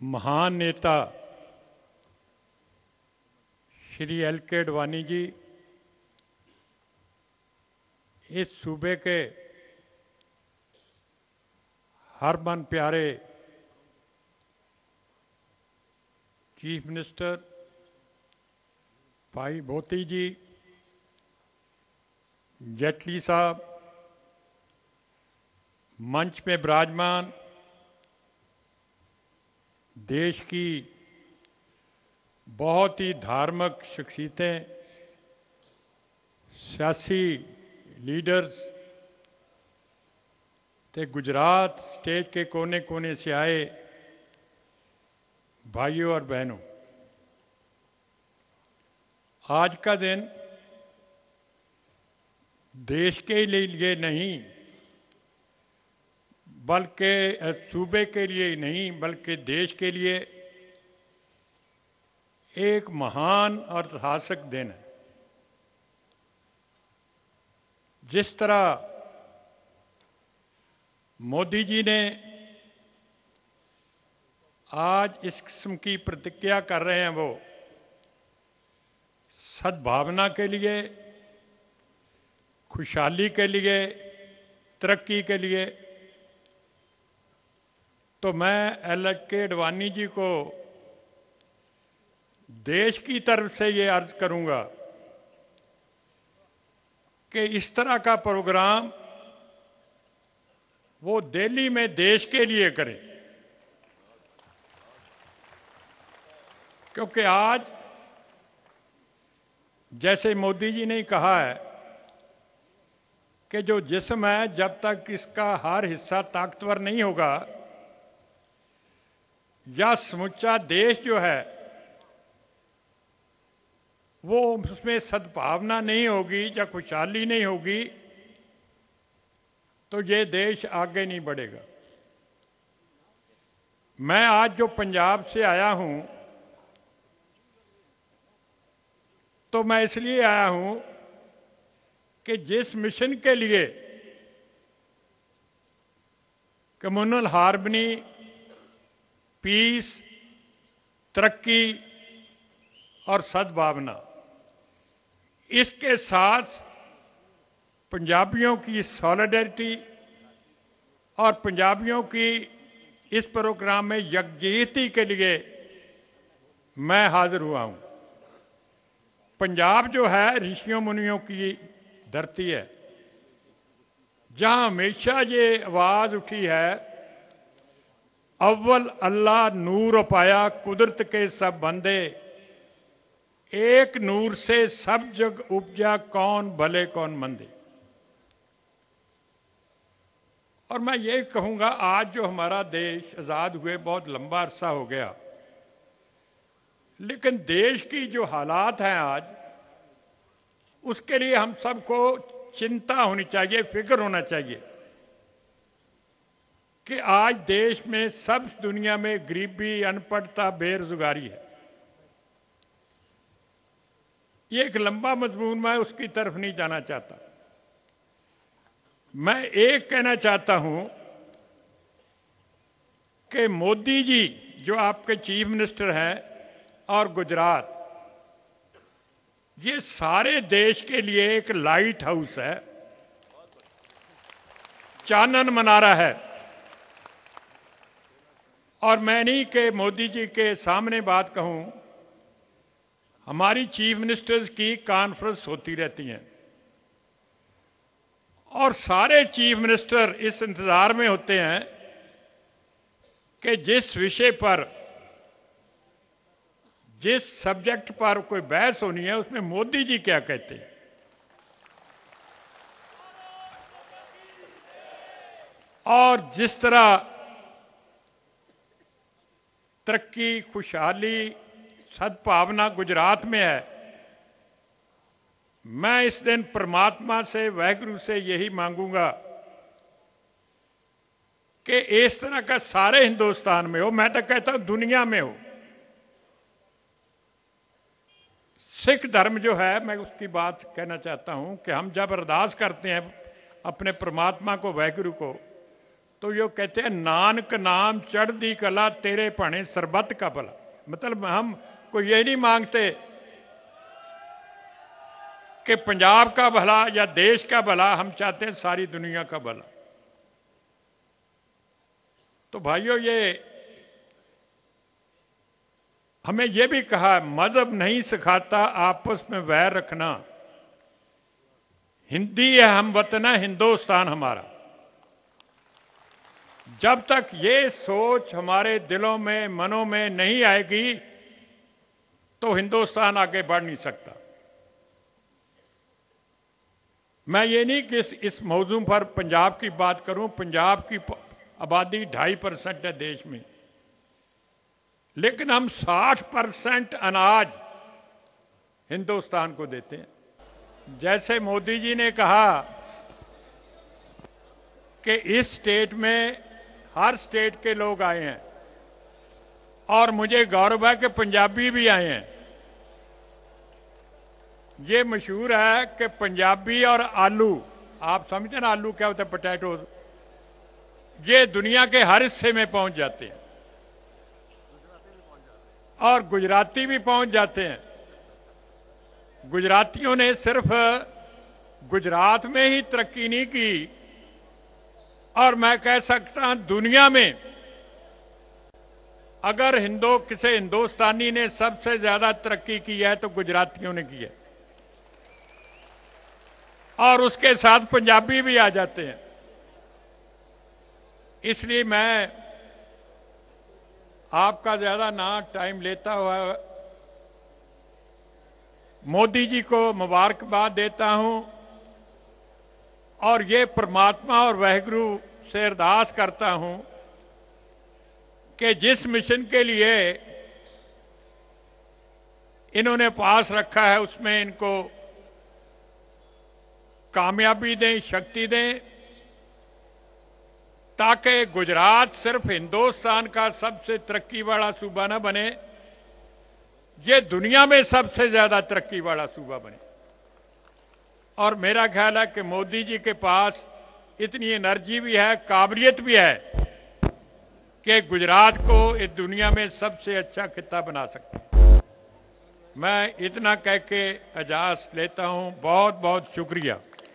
महान नेता श्री LK अडवाणी जी इस सूबे के हरमन प्यारे चीफ मिनिस्टर भाई भोती जी, जेटली साहब, मंच में विराजमान देश की बहुत ही धार्मिक शख्सियतें, सियासी लीडर्स ते गुजरात स्टेट के कोने कोने से आए भाइयों और बहनों, आज का दिन देश के लिए नहीं बल्कि सूबे के लिए ही नहीं बल्कि देश के लिए एक महान और ऐतिहासिक दिन है। जिस तरह मोदी जी ने आज इस किस्म की प्रतिज्ञा कर रहे हैं, वो सद्भावना के लिए, खुशहाली के लिए, तरक्की के लिए, तो मैं LK अडवाणी जी को देश की तरफ से ये अर्ज करूंगा कि इस तरह का प्रोग्राम वो दिल्ली में देश के लिए करें, क्योंकि आज जैसे मोदी जी ने कहा है कि जो जिस्म है जब तक इसका हर हिस्सा ताकतवर नहीं होगा या समूचा देश जो है वो उसमें सद्भावना नहीं होगी या खुशहाली नहीं होगी तो ये देश आगे नहीं बढ़ेगा। मैं आज जो पंजाब से आया हूं तो मैं इसलिए आया हूं कि जिस मिशन के लिए कम्युनल हार्मनी, पीस, तरक्की और सद्भावना, इसके साथ पंजाबियों की सॉलिडरिटी और पंजाबियों की इस प्रोग्राम में यकजहती के लिए मैं हाजिर हुआ हूं। पंजाब जो है ऋषियों मुनियों की धरती है, जहां हमेशा ये आवाज उठी है, अव्वल अल्लाह नूर पाया कुदरत के सब बंदे, एक नूर से सब जग उपजा कौन भले कौन मंदे। और मैं ये कहूंगा आज जो हमारा देश आजाद हुए बहुत लंबा अरसा हो गया, लेकिन देश की जो हालात हैं आज, उसके लिए हम सबको चिंता होनी चाहिए, फिक्र होना चाहिए कि आज देश में सब दुनिया में गरीबी, अनपढ़ता, बेरोजगारी है। ये एक लंबा मजमून, मैं उसकी तरफ नहीं जाना चाहता। मैं एक कहना चाहता हूं कि मोदी जी जो आपके चीफ मिनिस्टर हैं और गुजरात, ये सारे देश के लिए एक लाइट हाउस है, चानन मनारा है। और मैं नहीं कि मोदी जी के सामने बात कहूं, हमारी चीफ मिनिस्टर्स की कॉन्फ्रेंस होती रहती हैं और सारे चीफ मिनिस्टर इस इंतजार में होते हैं कि जिस विषय पर, जिस सब्जेक्ट पर कोई बहस होनी है उसमें मोदी जी क्या कहते हैं। और जिस तरह तरक्की, खुशहाली, सद्भावना गुजरात में है, मैं इस दिन परमात्मा से, वाहिगुरु से यही मांगूंगा कि इस तरह का सारे हिंदुस्तान में हो, मैं तो कहता हूं दुनिया में हो। सिख धर्म जो है, मैं उसकी बात कहना चाहता हूं कि हम जब अरदास करते हैं अपने परमात्मा को, वाहिगुरु को, तो यो कहते हैं नानक नाम चढ़दी कला तेरे भाने सरबत का भला। मतलब हम कोई ये नहीं मांगते कि पंजाब का भला या देश का भला, हम चाहते हैं सारी दुनिया का भला। तो भाइयों, ये हमें यह भी कहा मजहब नहीं सिखाता आपस में वैर रखना, हिंदी है हम वतन है हिंदुस्तान हमारा। जब तक ये सोच हमारे दिलों में मनों में नहीं आएगी तो हिंदुस्तान आगे बढ़ नहीं सकता। मैं ये नहीं कि इस मौजू पर पंजाब की बात करूं। पंजाब की आबादी 2.5% है देश में, लेकिन हम 60% अनाज हिंदुस्तान को देते हैं। जैसे मोदी जी ने कहा कि इस स्टेट में हर स्टेट के लोग आए हैं, और मुझे गौरव है कि पंजाबी भी आए हैं। ये मशहूर है कि पंजाबी और आलू, आप समझते हैं ना आलू क्या होता है, पोटैटोज, ये दुनिया के हर हिस्से में पहुंच जाते हैं और गुजराती भी पहुंच जाते हैं। गुजरातियों ने सिर्फ गुजरात में ही तरक्की नहीं की, और मैं कह सकता हूं दुनिया में अगर किसी हिंदुस्तानी ने सबसे ज्यादा तरक्की की है तो गुजरातियों ने की है, और उसके साथ पंजाबी भी आ जाते हैं। इसलिए मैं आपका ज्यादा ना टाइम लेता हुआ मोदी जी को मुबारकबाद देता हूं, और ये परमात्मा और वाहिगुरु से अरदास करता हूं कि जिस मिशन के लिए इन्होंने पास रखा है उसमें इनको कामयाबी दें, शक्ति दें, ताकि गुजरात सिर्फ हिंदुस्तान का सबसे तरक्की वाला सूबा न बने, ये दुनिया में सबसे ज्यादा तरक्की वाला सूबा बने। और मेरा ख्याल है कि मोदी जी के पास इतनी एनर्जी भी है, काबिलियत भी है कि गुजरात को इस दुनिया में सबसे अच्छा खिता बना सकते हैं। मैं इतना कह के इजाजत लेता हूं। बहुत बहुत शुक्रिया।